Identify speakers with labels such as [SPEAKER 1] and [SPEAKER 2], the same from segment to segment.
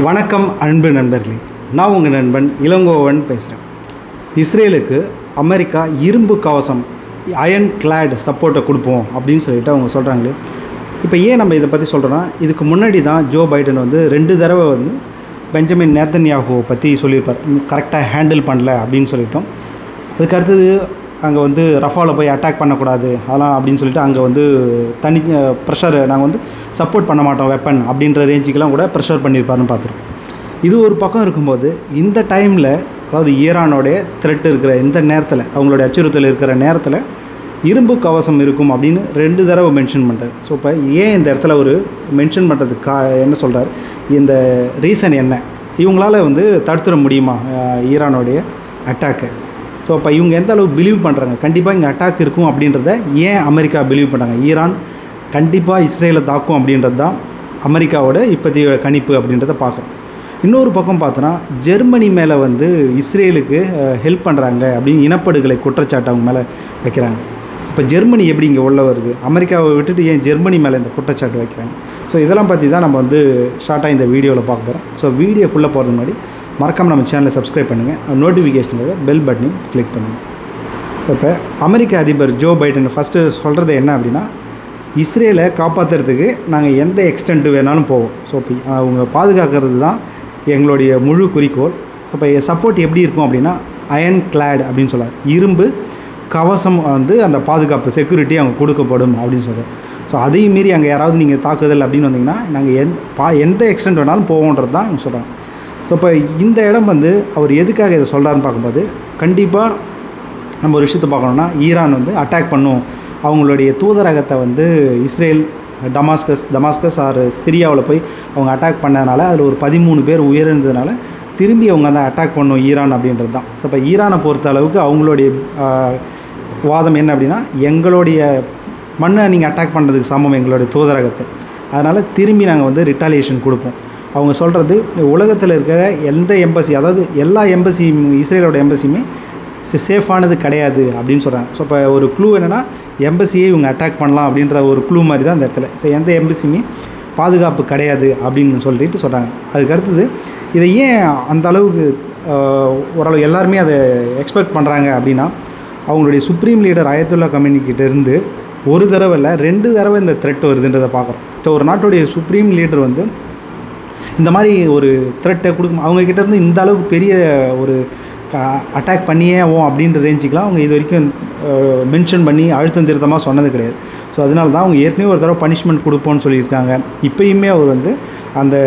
[SPEAKER 1] வணக்கம் அன்பு நண்பர்களே, நான் உங்கள் நண்பன் இளங்கோவன் பேசுகிறேன். இஸ்ரேலுக்கு அமெரிக்கா இரும்பு கவசம் அயன் கிளாட் சப்போர்ட்டை கொடுப்போம் அப்படின்னு சொல்லிட்டு அவங்க சொல்கிறாங்களே. இப்போ ஏன் நம்ம இதை பற்றி சொல்கிறோன்னா, இதுக்கு முன்னாடி தான் ஜோ பைடன் வந்து 2 தடவை வந்து பெஞ்சமின் நேத்தன்யாஹூவை பற்றி சொல்லியிருப்பார், கரெக்டாக ஹேண்டில் பண்ணல அப்படின்னு சொல்லிட்டோம். அதுக்கு அடுத்தது அங்கே வந்து ரஃபாவில் போய் அட்டாக் பண்ணக்கூடாது அதெல்லாம் அப்படின்னு சொல்லிட்டு அங்கே வந்து தனி ப்ரெஷர் நாங்கள் வந்து சப்போர்ட் பண்ண மாட்டோம் வெப்பன் அப்படின்ற ரேஞ்சுக்கெலாம் கூட ப்ரெஷர் பண்ணியிருப்பாருன்னு பார்த்துருக்கோம். இது ஒரு பக்கம் இருக்கும்போது இந்த டைமில், அதாவது ஈரானோடைய த்ரெட் இருக்கிற இந்த நேரத்தில், அவங்களுடைய அச்சுறுத்தல் இருக்கிற நேரத்தில் இரும்பு கவசம் இருக்கும் அப்படின்னு 2 தடவை மென்ஷன் பண்ணுறாரு. ஸோ இப்போ ஏன் இந்த இடத்துல ஒரு மென்ஷன் பண்ணுறதுக்கு என்ன சொல்கிறார், இந்த ரீசன் என்ன, இவங்களால் வந்து தடுத்துட முடியுமா ஈரானோடைய அட்டாக்கை? ஸோ அப்போ இவங்க எந்த அளவுக்கு பிலீவ் பண்ணுறாங்க, கண்டிப்பாக இங்கே அட்டாக் இருக்கும் அப்படின்றத ஏன் அமெரிக்கா பிலீவ் பண்ணுறாங்க? ஈரான் கண்டிப்பாக இஸ்ரேலை தாக்கும் அப்படின்றது தான் அமெரிக்காவோட இப்போதைய கணிப்பு அப்படின்றத பார்க்குறோம். இன்னொரு பக்கம் பார்த்தோன்னா, ஜெர்மனி மேலே வந்து இஸ்ரேலுக்கு ஹெல்ப் பண்ணுறாங்க அப்படின்னு இனப்படுகொலை குற்றச்சாட்டு அவங்க மேலே வைக்கிறாங்க. இப்போ ஜெர்மனி எப்படி இங்கே உள்ள வருது, அமெரிக்காவை விட்டுட்டு ஏன் ஜெர்மனி மேலே இந்த குற்றச்சாட்டு வைக்கிறாங்க? ஸோ இதெல்லாம் பற்றி தான் நம்ம வந்து ஷார்ட்டாக இந்த வீடியோவில் பார்க்க போகிறோம். ஸோ வீடியோக்குள்ளே போகிறது முன்னாடி மறக்காமல் நம்ம சேனலை சப்ஸ்கிரைப் பண்ணுங்கள், நோட்டிஃபிகேஷனோட பெல் பட்டனையும் கிளிக் பண்ணுங்கள். இப்போ அமெரிக்க அதிபர் ஜோ பைடன் ஃபஸ்ட்டு சொல்கிறது என்ன அப்படின்னா, இஸ்ரேலை காப்பாற்றுறதுக்கு நாங்கள் எந்த எக்ஸ்டென்ட்டு வேணாலும் போவோம். ஸோ இப்போ அவங்க பாதுகாக்கிறது தான் எங்களுடைய முழு குறிக்கோள். ஸோ இப்போ சப்போர்ட் எப்படி இருக்கும் அப்படின்னா, அயன் கிளாட் அப்படின்னு சொல்கிறார், இரும்பு கவசம் வந்து அந்த பாதுகாப்பு செக்யூரிட்டி அவங்க கொடுக்கப்படும் அப்படின்னு சொல்கிறார். ஸோ அதையும் மீறி அங்கே யாராவது நீங்கள் தாக்குதல் அப்படின்னு வந்தீங்கன்னா நாங்கள் எந்த எக்ஸ்டென்ட் வேணாலும் போவோன்றது தான் அவங்க சொல்கிறாங்க. ஸோ இப்போ இந்த இடம் வந்து அவர் எதுக்காக இதை சொல்கிறாருன்னு பார்க்கும்போது, கண்டிப்பாக நம்ம ஒரு விஷயத்தை பார்க்கணுன்னா, ஈரான் வந்து அட்டாக் பண்ணும், அவங்களுடைய தூதரகத்தை வந்து இஸ்ரேல் டமாஸ்கஸ் ஆர் சிரியாவில் போய் அவங்க அட்டாக் பண்ணதுனால அதில் ஒரு 13 பேர் உயிரிழந்ததுனால திரும்பி அவங்க அந்த அட்டாக் பண்ணும் ஈரான் அப்படின்றது தான். ஸோ இப்போ ஈரானை பொறுத்த அளவுக்கு அவங்களுடைய வாதம் என்ன அப்படின்னா, எங்களுடைய மண்ணை நீங்கள் அட்டாக் பண்ணுறதுக்கு சமம் எங்களுடைய தூதரகத்தை, அதனால் திரும்பி நாங்கள் வந்து ரிட்டாலியேஷன் கொடுப்போம். அவங்க சொல்கிறது, உலகத்தில் இருக்கிற எந்த எம்பசி, அதாவது எல்லா எம்பசியும், இஸ்ரேலோட எம்பசியுமே சேஃபானது கிடையாது அப்படின்னு சொல்கிறாங்க. ஸோ இப்போ ஒரு க்ளூ என்னென்னா, எம்பசியை இவங்க அட்டாக் பண்ணலாம் அப்படின்ற ஒரு க்ளூ மாதிரி தான் இந்த இடத்துல. ஸோ எந்த எம்பசியுமே பாதுகாப்பு கிடையாது அப்படின்னு சொல்லிட்டு சொல்கிறாங்க. அதுக்கு அடுத்தது இதை ஏன் அந்த அளவுக்கு ஓரளவு எல்லாருமே அதை எக்ஸ்பெக்ட் பண்ணுறாங்க அப்படின்னா, அவங்களுடைய சுப்ரீம் லீடர் அயத்துல்லா கமேனிக்கிட்டேருந்து ஒரு தடவை இல்லை 2 தடவை இந்த த்ரெட் வருதுன்றதை பார்க்குறோம். ஸோ ஒரு நாட்டுடைய சுப்ரீம் லீடர் வந்து இந்த மாதிரி ஒரு த்ரெட்டை கொடுக்கும், அவங்கக்கிட்டேருந்து இந்த அளவுக்கு பெரிய ஒரு அட்டாக் பண்ணியே ஆகும் அப்படின்ற ரேஞ்சுக்கெலாம் அவங்க இது வரைக்கும் மென்ஷன் பண்ணி அழுத்தம் திருத்தமாக சொன்னது கிடையாது. ஸோ அதனால தான் அவங்க ஏற்கனவே ஒரு தடவை பனிஷ்மெண்ட் கொடுப்போன்னு சொல்லியிருக்காங்க. இப்போயுமே அவர் வந்து அந்த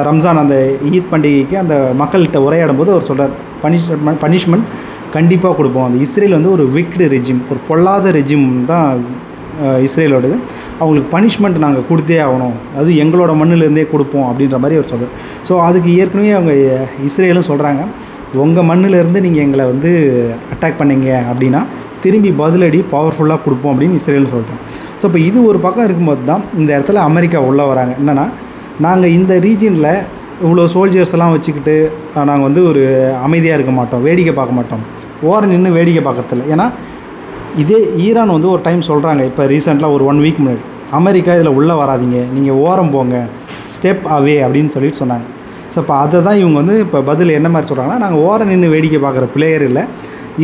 [SPEAKER 1] ரம்ஜான் அந்த ஈத் பண்டிகைக்கு அந்த மக்கள்கிட்ட உரையாடும் போது அவர் சொல்கிறார், பனிஷ்மெண்ட் கண்டிப்பாக கொடுப்போம். அந்த இஸ்ரேல் வந்து ஒரு விக்டு ரெஜிம், ஒரு பொல்லாத ரெஜிம் தான் இஸ்ரேலோடது, அவங்களுக்கு பனிஷ்மெண்ட் நாங்கள் கொடுத்தே ஆகணும், அது எங்களோட மண்ணிலேருந்தே கொடுப்போம் அப்படின்ற மாதிரி அவர் சொல்கிறார். ஸோ அதுக்கு ஏற்கனவே அவங்க இஸ்ரேலும் சொல்கிறாங்க, உங்கள் மண்ணிலேருந்து நீங்கள் எங்களை வந்து அட்டாக் பண்ணிங்க அப்படின்னா திரும்பி பதிலடி பவர்ஃபுல்லாக கொடுப்போம் அப்படின்னு இஸ்ரேலும் சொல்கிறாங்க. ஸோ இப்போ இது ஒரு பக்கம் இருக்கும்போது தான் இந்த இடத்துல அமெரிக்கா உள்ளே வராங்க. என்னென்னா, நாங்கள் இந்த ரீஜியனில் இவ்வளோ சோல்ஜர்ஸ் எல்லாம் வச்சுக்கிட்டு நாங்கள் வந்து ஒரு அமைதியாக இருக்க மாட்டோம், வேடிக்கை பார்க்க மாட்டோம், ஓரம் நின்று வேடிக்கை பார்க்குறதில்ல. ஏன்னா இதே ஈரான் வந்து ஒரு டைம் சொல்கிறாங்க, இப்போ ரீசெண்டாக ஒரு 1 வீக் முன்னாடி, அமெரிக்கா இதில் உள்ளே வராதிங்க, நீங்கள் ஓரம் போங்க, ஸ்டெப் அவே அப்படின்னு சொல்லிட்டு சொன்னாங்க. ஸோ இப்போ அதை தான் இவங்க வந்து இப்போ பதில் என்ன மாதிரி சொல்கிறாங்கன்னா, நாங்கள் ஓரம் நின்று வேடிக்கை பார்க்குற பிளேயர் இல்லை,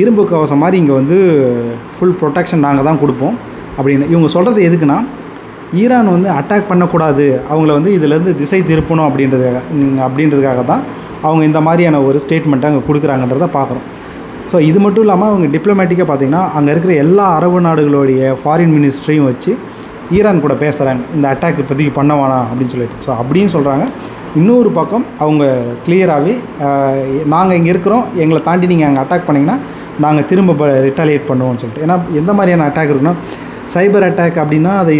[SPEAKER 1] இரும்பு கவசம் மாதிரி இங்கே வந்து ஃபுல் ப்ரொடெக்ஷன் நாங்கள் தான் கொடுப்போம் அப்படின்னு இவங்க சொல்கிறது. எதுக்குன்னா, ஈரான் வந்து அட்டாக் பண்ணக்கூடாது, அவங்கள வந்து இதிலேருந்து திசை திருப்பணும் அப்படின்றதுக்காக தான் அவங்க இந்த மாதிரியான ஒரு ஸ்டேட்மெண்ட்டை அங்கே கொடுக்குறாங்கன்றதை பார்க்குறோம். ஸோ இது மட்டும் இல்லாமல் அவங்க டிப்ளமேட்டிக்காக பார்த்திங்கன்னா, அங்கே இருக்கிற எல்லா அரபு நாடுகளுடைய ஃபாரின் மினிஸ்ட்ரியும் வச்சு ஈரான் கூட பேசுகிறாங்க, இந்த அட்டாக் இப்போதைக்கு பண்ண வேணாம் அப்படின்னு சொல்லிட்டு. ஸோ அப்படின்னு சொல்கிறாங்க. இன்னொரு பக்கம் அவங்க கிளியராகவே, நாங்கள் இங்கே இருக்கிறோம், எங்களை தாண்டி நீங்கள் அங்கே அட்டாக் பண்ணிங்கன்னா நாங்கள் திரும்ப ரிட்டாலியேட் பண்ணுவோம்னு சொல்லிட்டு. ஏன்னா எந்த மாதிரியான அட்டாக் இருக்குன்னா, சைபர் அட்டாக் அப்படின்னா அதை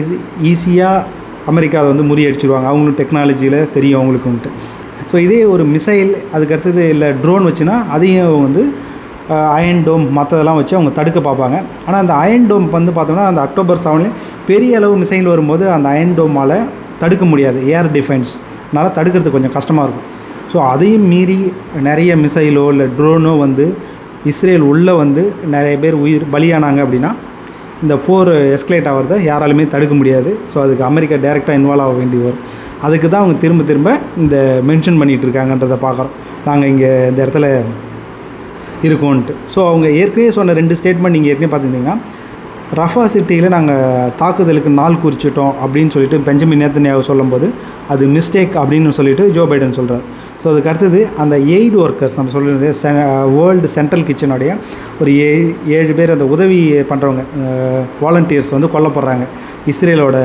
[SPEAKER 1] ஈஸியாக அமெரிக்கா அதை வந்து முறியடிச்சிடுவாங்க, அவங்களுக்கு டெக்னாலஜியில் தெரியும் அவங்களுக்குன்ட்டு. ஸோ இதே ஒரு மிசைல், அதுக்கடுத்தது இல்லை ட்ரோன் வச்சுன்னா அதையும் வந்து அயன் டோம் மற்றதெல்லாம் வச்சு அவங்க தடுக்க பார்ப்பாங்க. ஆனால் அந்த அயன் டோம் வந்து பார்த்தோம்னா, அந்த அக்டோபர் 7 பெரிய அளவு மிசைல் வரும்போது அந்த அயன் டோமால் தடுக்க முடியாது, ஏர் டிஃபென்ஸ்னால் தடுக்கிறது கொஞ்சம் கஷ்டமாக இருக்கும். ஸோ அதையும் மீறி நிறைய மிசைலோ இல்லை ட்ரோனோ வந்து இஸ்ரேல் உள்ளே வந்து நிறைய பேர் உயிர் பலியானாங்க அப்படின்னா இந்த போர் எஸ்கலேட் ஆகிறத யாராலுமே தடுக்க முடியாது. ஸோ அதுக்கு அமெரிக்கா டைரெக்டாக இன்வால்வ் ஆக வேண்டி வரும். அதுக்கு தான் அவங்க திரும்ப திரும்ப இந்த மென்ஷன் பண்ணிகிட்டு இருக்காங்கன்றதை பார்க்குறோம். நாங்கள் இங்கே இந்த இடத்துல இருக்கோன்ட்டு. ஸோ அவங்க ஏற்கனவே சொன்ன 2 ஸ்டேட்மெண்ட் நீங்கள் ஏற்கனவே பார்த்துருந்தீங்கன்னா, ரஃபா சிட்டியில் நாங்கள் தாக்குதலுக்கு நாள் குறிச்சிட்டோம் அப்படின்னு சொல்லிட்டு பெஞ்சமின் நேத்தன்யாஹூ சொல்லும்போது அது மிஸ்டேக் அப்படின்னு சொல்லிட்டு ஜோ பைடன் சொல்கிறார். ஸோ அதுக்கு அடுத்தது அந்த எய்டு ஒர்க்கர்ஸ் நம்ம சொல்லுறது வேர்ல்டு சென்ட்ரல் கிச்சனுடைய ஒரு 7 பேர் அந்த உதவி பண்ணுறவங்க வாலண்டியர்ஸ் வந்து கொல்லப்படுறாங்க இஸ்ரேலோட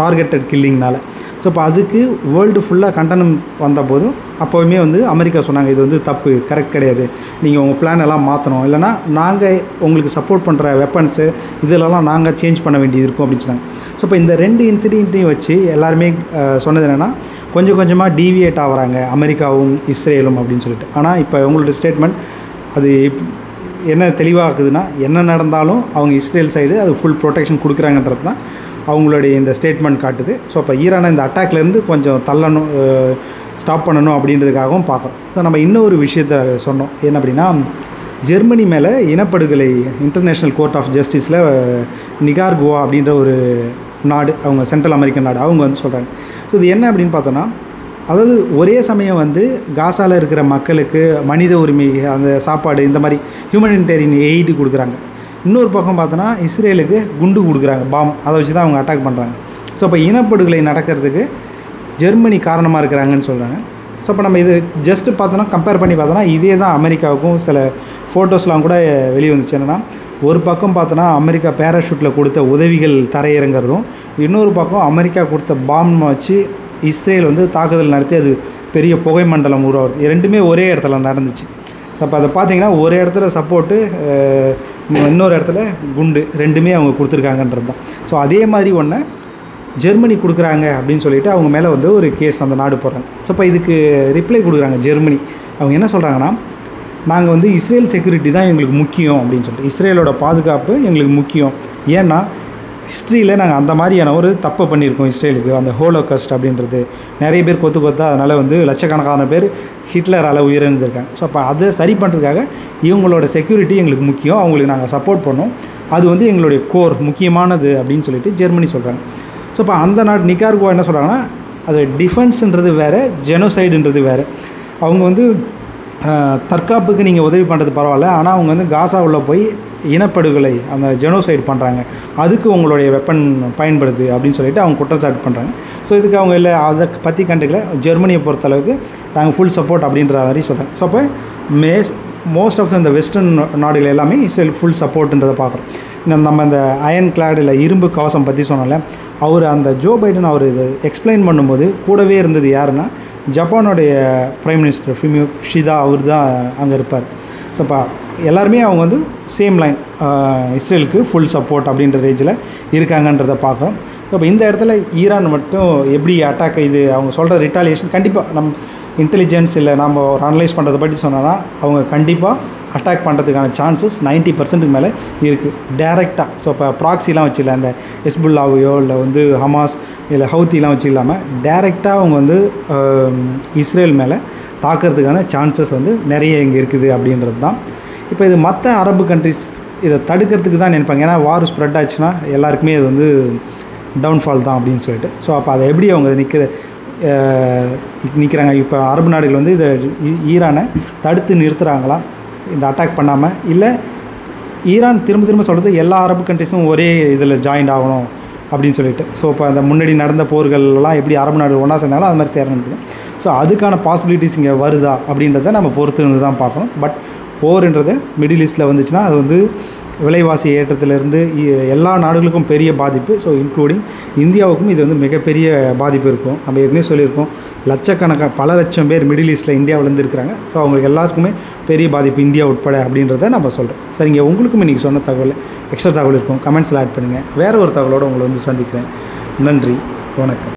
[SPEAKER 1] டார்கெட்டட் கில்லிங்னால. ஸோ இப்போ அதுக்கு வேர்ல்டு ஃபுல்லாக கண்டனம் வந்தபோதும் அப்போவுமே வந்து அமெரிக்கா சொன்னாங்க, இது வந்து தப்பு, கரெக்ட் கிடையாது, நீங்கள் உங்கள் பிளான் எல்லாம் மாற்றணும், இல்லைனா நாங்கள் உங்களுக்கு சப்போர்ட் பண்ணுற வெப்பன்ஸு இதிலெல்லாம் நாங்கள் சேஞ்ச் பண்ண வேண்டியது இருக்கும் அப்படின்னு சொன்னாங்க. ஸோ இப்போ இந்த 2 இன்சிடென்ட்டையும் வச்சு எல்லாருமே சொன்னது என்னென்னா, கொஞ்சம் கொஞ்சமாக டீவியேட் ஆகிறாங்க அமெரிக்காவும் இஸ்ரேலும் அப்படின்னு சொல்லிட்டு. ஆனால் இப்போ உங்களோட ஸ்டேட்மெண்ட் அது என்ன தெளிவாக்குதுன்னா, என்ன நடந்தாலும் அவங்க இஸ்ரேல் சைடு அது ஃபுல் ப்ரொடெக்ஷன் கொடுக்குறாங்கன்றது தான் அவங்களுடைய இந்த ஸ்டேட்மெண்ட் காட்டுது. ஸோ இப்போ ஈரானை இந்த அட்டாக்லேருந்து கொஞ்சம் தள்ளணும், ஸ்டாப் பண்ணணும் அப்படின்றதுக்காகவும் பார்க்குறோம். ஸோ நம்ம இன்னொரு விஷயத்தை சொன்னோம், என்ன அப்படின்னா, ஜெர்மனி மேலே இனப்படுகொலை இன்டர்நேஷ்னல் கோர்ட் ஆஃப் ஜஸ்டிஸில் நிகார்குவா அப்படின்ற ஒரு நாடு, அவங்க சென்ட்ரல் அமெரிக்கன் நாடு, அவங்க வந்து சொல்கிறாங்க. ஸோ இது என்ன அப்படின்னு பார்த்தோன்னா, அதாவது ஒரே சமயம் வந்து காசாவில் இருக்கிற மக்களுக்கு மனித உரிமை, அந்த சாப்பாடு, இந்த மாதிரி ஹியூமனிடேரியன் எய்டு கொடுக்குறாங்க. இன்னொரு பக்கம் பார்த்தோன்னா இஸ்ரேலுக்கு குண்டு கொடுக்குறாங்க, பாம், அதை வச்சு தான் அவங்க அட்டாக் பண்ணுறாங்க. ஸோ இப்போ இனப்படுகொலை நடக்கிறதுக்கு ஜெர்மனி காரணமாக இருக்கிறாங்கன்னு சொல்கிறாங்க. ஸோ இப்போ நம்ம இது ஜஸ்ட்டு பார்த்தோன்னா கம்பேர் பண்ணி பார்த்தோன்னா இதே தான் அமெரிக்காவுக்கும் சில ஃபோட்டோஸ்லாம் கூட வெளியே வந்துச்சு. என்னென்னா, ஒரு பக்கம் பார்த்தோன்னா அமெரிக்கா பேராஷூட்டில் கொடுத்த உதவிகள் தரையிறங்கிறதும், இன்னொரு பக்கம் அமெரிக்கா கொடுத்த பாம் வச்சு இஸ்ரேல் வந்து தாக்குதல் நடத்தி அது பெரிய புகை மண்டலம் உருவாகுது. ரெண்டுமே ஒரே இடத்துல நடந்துச்சு. அப்போ அதை பார்த்தீங்கன்னா ஒரு இடத்துல சப்போர்ட்டு, இன்னொரு இடத்துல குண்டு, ரெண்டுமே அவங்க கொடுத்துருக்காங்கன்றது தான். ஸோ அதே மாதிரி ஒன்று ஜெர்மனி கொடுக்குறாங்க அப்படின்னு சொல்லிட்டு அவங்க மேலே வந்து ஒரு கேஸ் அந்த நாடு போடுறாங்க. ஸோ இப்போ இதுக்கு ரிப்ளை கொடுக்குறாங்க ஜெர்மனி. அவங்க என்ன சொல்கிறாங்கன்னா, நாங்கள் வந்து இஸ்ரேல் செக்யூரிட்டி தான் எங்களுக்கு முக்கியம் அப்படின்னு சொல்லிட்டு, இஸ்ரேலோட பாதுகாப்பு எங்களுக்கு முக்கியம். ஏன்னா ஹிஸ்ட்ரியில் நாங்கள் அந்த மாதிரியான ஒரு தப்பை பண்ணியிருக்கோம் இஸ்ரேலுக்கு, அந்த ஹோலோகாஸ்ட் அப்படின்றது நிறைய பேர் கொத்தா, அதனால் வந்து லட்சக்கணக்கான பேர் ஹிட்லரால் உயிரிழந்திருக்காங்க. ஸோ அப்போ அதை சரி பண்ணுறதுக்காக இவங்களோட செக்யூரிட்டி எங்களுக்கு முக்கியம், அவங்களுக்கு நாங்கள் சப்போர்ட் பண்ணோம், அது வந்து எங்களுடைய கோர் முக்கியமானது அப்படின்னு சொல்லிட்டு ஜெர்மனி சொல்கிறாங்க. ஸோ இப்போ அந்த நாடு நிகார்குவா என்ன சொல்கிறாங்கன்னா, அது டிஃபென்ஸுன்றது வேறு, ஜெனோசைடுன்றது வேறு. அவங்க வந்து தற்காப்புக்கு நீங்கள் உதவி பண்ணுறது பரவாயில்ல, ஆனால் அவங்க வந்து காசாவில் போய் இனப்படுகொலை, அந்த ஜெனோசைடு பண்ணுறாங்க, அதுக்கு உங்களுடைய வெப்பன் பயன்படுது அப்படின்னு சொல்லிட்டு அவங்க குற்றச்சாட்டு பண்ணுறாங்க. ஸோ இதுக்கு அவங்க இல்லை அதை பற்றி கண்டுக்கல, ஜெர்மனியை பொறுத்தளவுக்கு நாங்கள் ஃபுல் சப்போர்ட் அப்படின்ற மாதிரி சொல்கிறாங்க. ஸோ அப்போ மோஸ்ட் ஆஃப் இந்த வெஸ்டர்ன் நாடுகள் எல்லாமே இஸ்ரேலுக்கு ஃபுல் சப்போர்ட்டுன்றதை பார்க்குறோம். நம்ம இந்த அயன் கிளாட் இல்லை இரும்பு கவசம் பற்றி சொன்னால, அவர் அந்த ஜோ பைடன் அவர் இதை எக்ஸ்பிளைன் பண்ணும்போது கூடவே இருந்தது யாருன்னா, ஜப்பானுடைய பிரைம் மினிஸ்டர் ஃபுமியோ கிஷிடா, அவர் தான் அங்கே இருப்பார். ஸோ இப்போ எல்லாருமே அவங்க வந்து சேம் லைன், இஸ்ரேலுக்கு ஃபுல் சப்போர்ட் அப்படின்ற ரேஞ்சில் இருக்காங்கன்றதை பார்க்குறோம். ஸோ இப்போ இந்த இடத்துல ஈரான் மட்டும் எப்படி அட்டாக், இது அவங்க சொல்கிற ரிட்டாலியேஷன் கண்டிப்பாக நம்ம இன்டெலிஜென்ஸ் இல்லை நம்ம ஒரு அனலைஸ் பண்ணுறதை பற்றி சொன்னால் அவங்க கண்டிப்பாக அட்டாக் பண்ணுறதுக்கான சான்சஸ் 90% மேலே இருக்குது டேரெக்டாக. ஸோ இப்போ ப்ராக்ஸிலாம் வச்சு இல்லை, அந்த ஹெஸ்புல்லாவையோ இல்லை வந்து ஹமாஸ் இல்லை ஹவுத்திலாம் வச்சு இல்லாமல் டேரெக்டாக அவங்க வந்து இஸ்ரேல் மேலே தாக்கிறதுக்கான சான்சஸ் வந்து நிறைய இங்கே இருக்குது அப்படின்றது தான். இப்போ இது மற்ற அரபு கண்ட்ரிஸ் இதை தடுக்கிறதுக்கு தான் நினைப்பாங்க, ஏன்னா வார் ஸ்ப்ரெட் ஆச்சுன்னா எல்லாருக்குமே இது வந்து டவுன்ஃபால் தான் அப்படின்னு சொல்லிட்டு. ஸோ அப்போ அதை எப்படி அவங்க நிற்கிறாங்க, இப்போ அரபு நாடுகள் வந்து இதை ஈரானை தடுத்து நிறுத்துகிறாங்களா இந்த அட்டாக் பண்ணாமல், இல்லை ஈரான் திரும்ப திரும்ப சொல்கிறது எல்லா அரபு கண்ட்ரிஸும் ஒரே இதில் ஜாயின்ட் ஆகணும் அப்படின்னு சொல்லிட்டு. ஸோ இப்போ அந்த முன்னாடி நடந்த போர்கள்லாம் எப்படி அரபு நாடுகள் ஒன்றா சேர்ந்தாலும் அது மாதிரி சேரணுன்றது. ஸோ அதுக்கான பாசிபிலிட்டிஸ் இங்கே வருதா அப்படின்றத நம்ம பொறுத்து வந்து தான் பார்க்கணும். பட் போர்ன்றது மிடில் ஈஸ்ட்டில் வந்துச்சுன்னா அது வந்து விலைவாசி ஏற்றத்திலேருந்து எல்லா நாடுகளுக்கும் பெரிய பாதிப்பு. ஸோ இன்க்ளூடிங் இந்தியாவுக்கும் இது வந்து மிகப்பெரிய பாதிப்பு இருக்கும். நம்ம ஏற்கனவே சொல்லியிருக்கோம், பல லட்சம் பேர் மிடில் ஈஸ்ட்டில் இந்தியாவிலேருந்து இருக்கிறாங்க. ஸோ அவங்களுக்கு எல்லாருக்குமே பெரிய பாதிப்பு, இந்தியா உட்பட அப்படின்றத நம்ம சொல்கிறோம். சரிங்க, உங்களுக்கும் இன்றைக்கி சொன்ன தகவல் எக்ஸ்ட்ரா தகவல் இருக்கும், கமெண்ட்ஸில் ஆட் பண்ணுங்கள். வேறு ஒரு தகவலோடு உங்களை வந்து சந்திக்கிறேன். நன்றி, வணக்கம்.